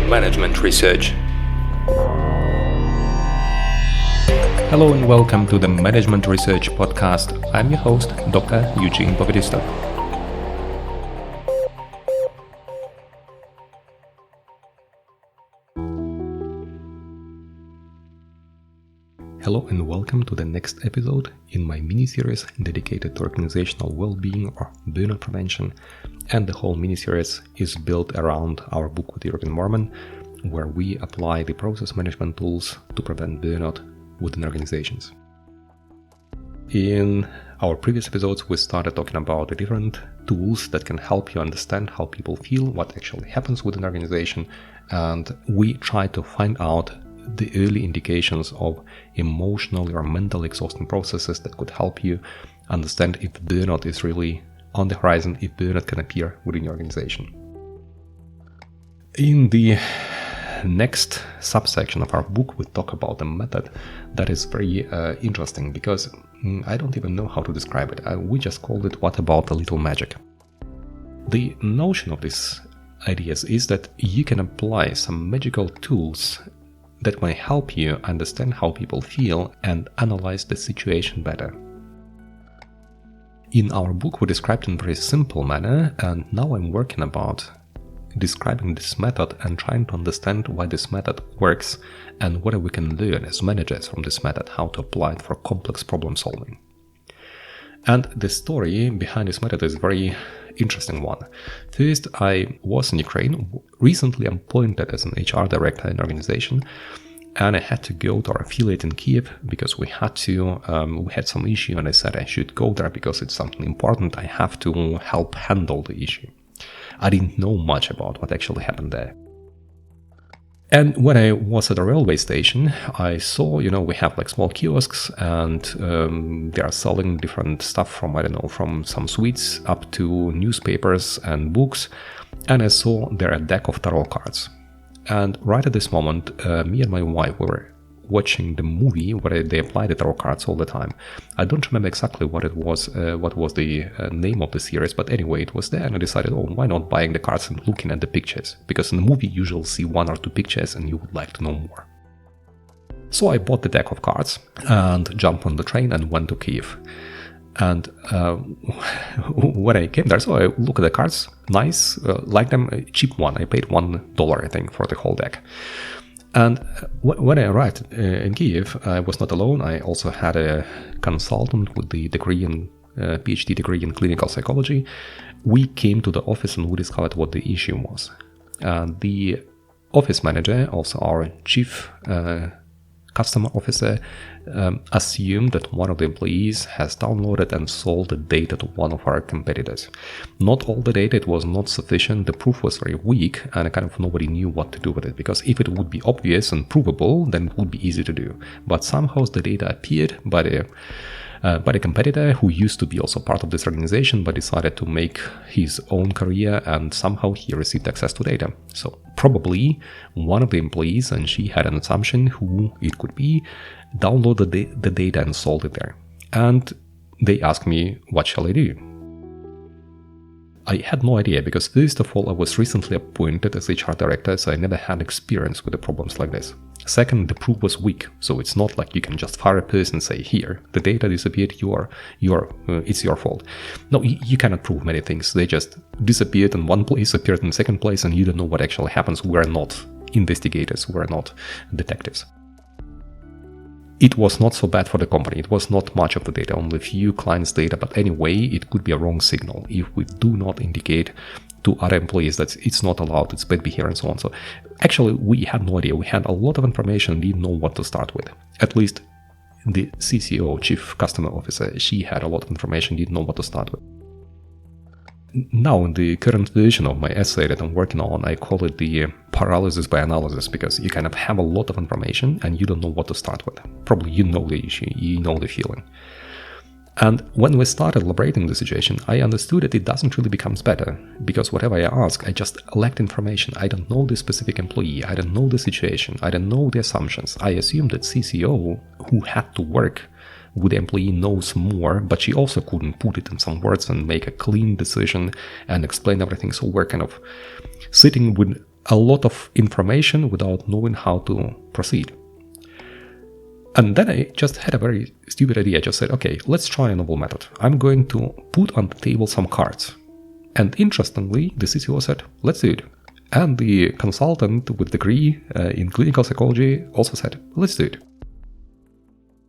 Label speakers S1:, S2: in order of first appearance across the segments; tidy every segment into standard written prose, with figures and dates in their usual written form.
S1: Management Research. Hello and welcome to the Management Research podcast. I'm your host, Dr. Eugene Bogodistov. Hello and welcome to the next episode in my mini-series dedicated to organizational well-being or burnout prevention. And the whole mini-series is built around our book with Jürgen Morman, where we apply the process management tools to prevent burnout within organizations. In our previous episodes, we started talking about the different tools that can help you understand how people feel, what actually happens within an organization, and we tried to find out the early indications of emotionally or mentally exhausting processes that could help you understand if burnout is really on the horizon, if burnout can appear within your organization. In the next subsection of our book, we talk about a method that is very interesting because I don't even know how to describe it. We just called it "What about a little magic?" The notion of these ideas is that you can apply some magical tools that may help you understand how people feel and analyze the situation better. In our book, we described in a very simple manner, and now I'm working about describing this method and trying to understand why this method works and what we can learn as managers from this method, how to apply it for complex problem solving. And the story behind this method is a very interesting one. First, I was in Ukraine, recently appointed as an HR director in an organization, and I had to go to our affiliate in Kyiv because we had some issue, and I said I should go there because it's something important. I have to help handle the issue. I didn't know much about what actually happened there. And when I was at a railway station, I saw, we have like small kiosks and they are selling different stuff from some sweets up to newspapers and books. And I saw there a deck of tarot cards. And right at this moment, me and my wife were watching the movie where they apply the tarot cards all the time. I don't remember exactly what it was, what was the name of the series, but anyway, it was there, and I decided, why not buying the cards and looking at the pictures? Because in the movie, you usually see one or two pictures and you would like to know more. So I bought the deck of cards and jumped on the train and went to Kyiv. And when I came there, so I look at the cards, nice, like them, a cheap one. I paid $1, I think, for the whole deck. And when I arrived in Kyiv, I was not alone. I also had a consultant with the degree in PhD degree in clinical psychology. We came to the office and we discovered what the issue was. The office manager, also our chief customer officer, assumed that one of the employees has downloaded and sold the data to one of our competitors. Not all the data, it was not sufficient, the proof was very weak, and nobody knew what to do with it, because if it would be obvious and provable, then it would be easy to do. But somehow the data appeared by the competitor, who used to be also part of this organization but decided to make his own career, and somehow he received access to data. So probably one of the employees, and she had an assumption who it could be, downloaded the data and sold it there. And they asked me, what shall I do? I had no idea, because first of all, I was recently appointed as HR director, so I never had experience with the problems like this. Second, the proof was weak, so it's not like you can just fire a person and say, here, the data disappeared, it's your fault. No, you cannot prove many things. They just disappeared in one place, appeared in second place, and you don't know what actually happens. We're not investigators, we're not detectives. It was not so bad for the company. It was not much of the data, only a few clients' data, but anyway, it could be a wrong signal if we do not indicate to other employees that it's not allowed, it's bad behavior and so on. So actually, we had no idea. We had a lot of information, didn't know what to start with. At least the CCO, Chief Customer Officer, she had a lot of information, didn't know what to start with. Now, in the current version of my essay that I'm working on, I call it the paralysis by analysis, because you have a lot of information and you don't know what to start with. Probably you know the issue, you know the feeling. And when we started elaborating the situation, I understood that it doesn't really become better, because whatever I ask, I just lacked information. I don't know the specific employee, I don't know the situation, I don't know the assumptions. I assumed that CCO, who had to work with the employee, knows more, but she also couldn't put it in some words and make a clean decision and explain everything. So we're kind of sitting with a lot of information without knowing how to proceed. And then I just had a very stupid idea. I just said, okay, let's try a novel method. I'm going to put on the table some cards. And interestingly, the CCO said, let's do it. And the consultant with degree in clinical psychology also said, let's do it.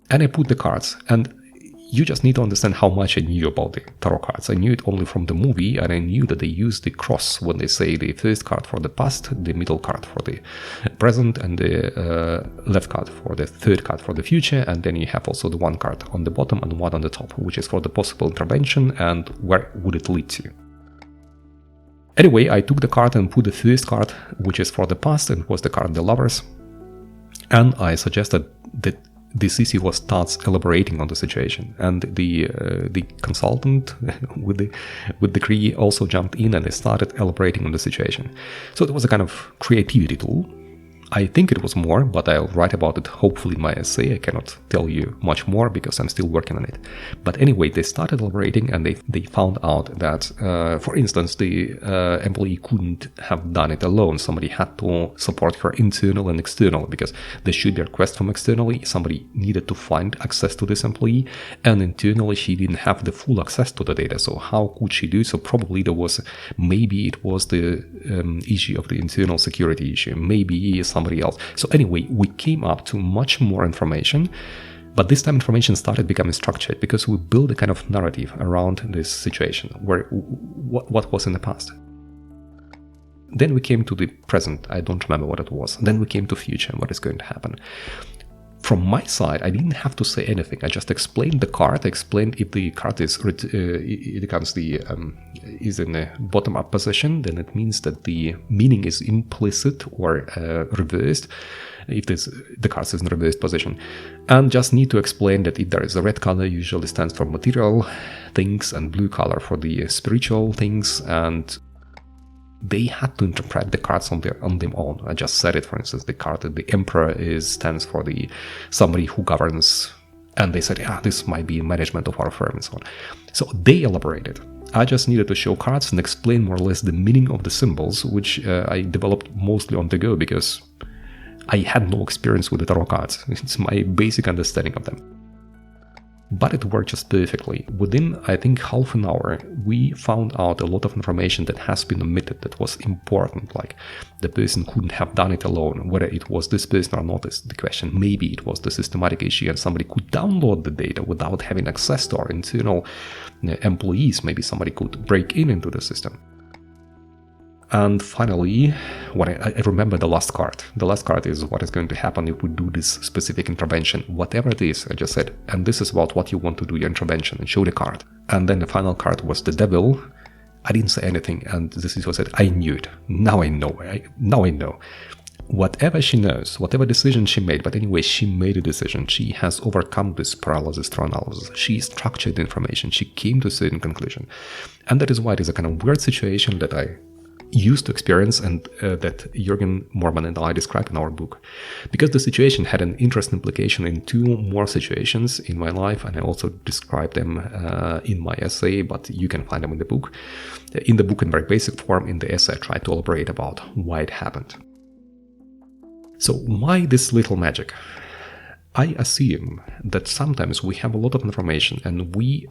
S1: And I put the cards. And you just need to understand how much I knew about the tarot cards. I knew it only from the movie, and I knew that they use the cross when they say the first card for the past, the middle card for the present, and the left card for the third card for the future. And then you have also the one card on the bottom and one on the top, which is for the possible intervention and where would it lead to. Anyway, I took the card and put the first card, which is for the past, and was the card the lovers. And I suggested that the CCO starts elaborating on the situation, and the consultant with the degree also jumped in and they started elaborating on the situation. So it was a kind of creativity tool. I think it was more, but I'll write about it hopefully in my essay. I cannot tell you much more because I'm still working on it. But anyway, they started elaborating and they found out that, for instance, the employee couldn't have done it alone. Somebody had to support her internal and external, because there should be a request from externally. Somebody needed to find access to this employee, and internally she didn't have the full access to the data. So how could she do so? Probably maybe it was the issue of the internal security issue. Maybe somebody else. So anyway, we came up to much more information, but this time information started becoming structured because we built a kind of narrative around this situation, where what was in the past. Then we came to the present. I don't remember what it was. Then we came to future and what is going to happen. From my side, I didn't have to say anything. I just explained the card. I explained if the card is is in a bottom-up position, then it means that the meaning is implicit or reversed. If the card is in reversed position, and just need to explain that if there is a red color, usually stands for material things, and blue color for the spiritual things, and they had to interpret the cards on their own. I just said it, for instance, the card that the Emperor stands for the somebody who governs, and they said, yeah, this might be management of our firm and so on. So they elaborated. I just needed to show cards and explain more or less the meaning of the symbols, which I developed mostly on the go because I had no experience with the tarot cards. It's my basic understanding of them. But it worked just perfectly. Within, I think, half an hour, we found out a lot of information that has been omitted that was important, like the person couldn't have done it alone. Whether it was this person or not is the question. Maybe it was the systematic issue and somebody could download the data without having access to our internal employees. Maybe somebody could break into the system. And finally, when I remember the last card. The last card is what is going to happen if we do this specific intervention. Whatever it is, I just said, and this is about what you want to do your intervention, and show the card. And then the final card was the devil. I didn't say anything, and this is what I said, I knew it. Now I know. Now I know. Whatever she knows, whatever decision she made, but anyway, she made a decision. She has overcome this paralysis through analysis. She structured the information. She came to a certain conclusion. And that is why it is a kind of weird situation that I used to experience, and that Jürgen Morman and I described in our book, because the situation had an interesting implication in two more situations in my life, and I also described them in my essay, but you can find them in the book. In the book in very basic form, in the essay I tried to elaborate about why it happened. So why this little magic? I assume that sometimes we have a lot of information and we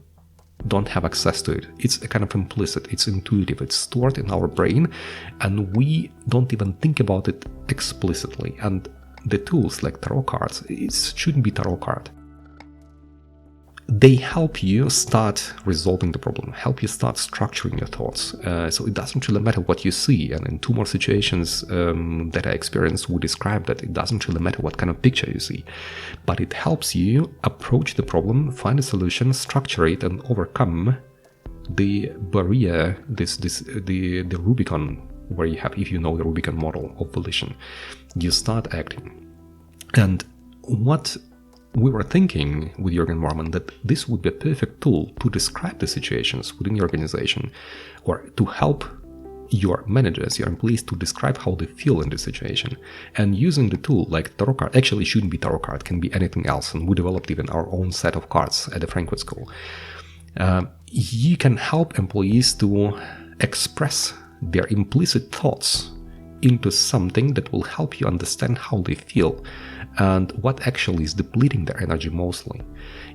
S1: don't have access to it. It's a kind of implicit, it's intuitive, it's stored in our brain, and we don't even think about it explicitly. And the tools like tarot cards, it shouldn't be tarot card. They help you start resolving the problem, help you start structuring your thoughts. So it doesn't really matter what you see. And in two more situations that I experienced, we described that it doesn't really matter what kind of picture you see. But it helps you approach the problem, find a solution, structure it, and overcome the barrier, the Rubicon, where you have, if you know the Rubicon model of volition, you start acting. And what we were thinking with Jürgen Morman that this would be a perfect tool to describe the situations within your organization, or to help your managers, your employees, to describe how they feel in this situation. And using the tool like tarot card, actually shouldn't be tarot card, can be anything else. And we developed even our own set of cards at the Frankfurt School. You can help employees to express their implicit thoughts into something that will help you understand how they feel and what actually is depleting their energy mostly.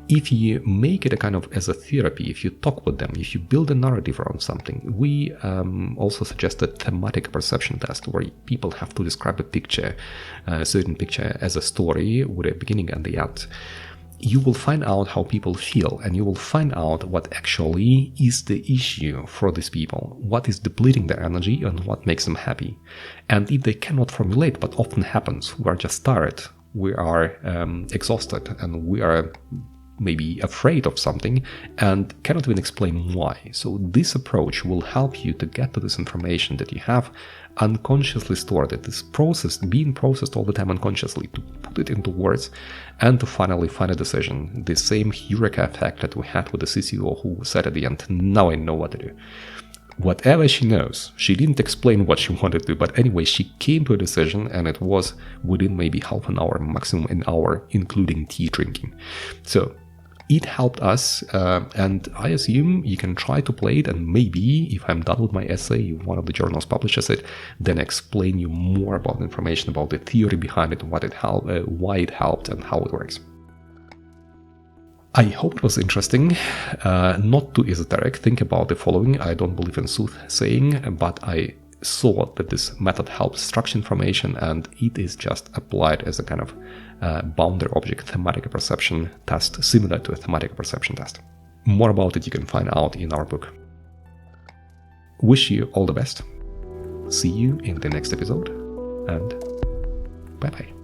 S1: If you make it a kind of as a therapy, if you talk with them, if you build a narrative around something, we also suggest a thematic perception test where people have to describe a picture, a certain picture as a story with a beginning and the end. You will find out how people feel, and you will find out what actually is the issue for these people, what is depleting their energy and what makes them happy. And if they cannot formulate what often happens, we are just tired, we are exhausted, and we are maybe afraid of something and cannot even explain why. So this approach will help you to get to this information that you have unconsciously stored, that is being processed all the time unconsciously, to put it into words and to finally find a decision. The same eureka effect that we had with the CCO who said at the end, now I know what to do. Whatever she knows, she didn't explain what she wanted to do, but anyway, she came to a decision, and it was within maybe half an hour, maximum an hour, including tea drinking. So it helped us, and I assume you can try to play it, and maybe if I'm done with my essay, if one of the journals publishes it, then explain you more about the information, about the theory behind it, what it helped, why it helped, and how it works. I hope it was interesting, not too esoteric. Think about the following. I don't believe in soothsaying, but I saw that this method helps structure information, and it is just applied as a kind of boundary object thematic perception test, similar to a thematic perception test. More about it you can find out in our book. Wish you all the best. See you in the next episode, and bye-bye.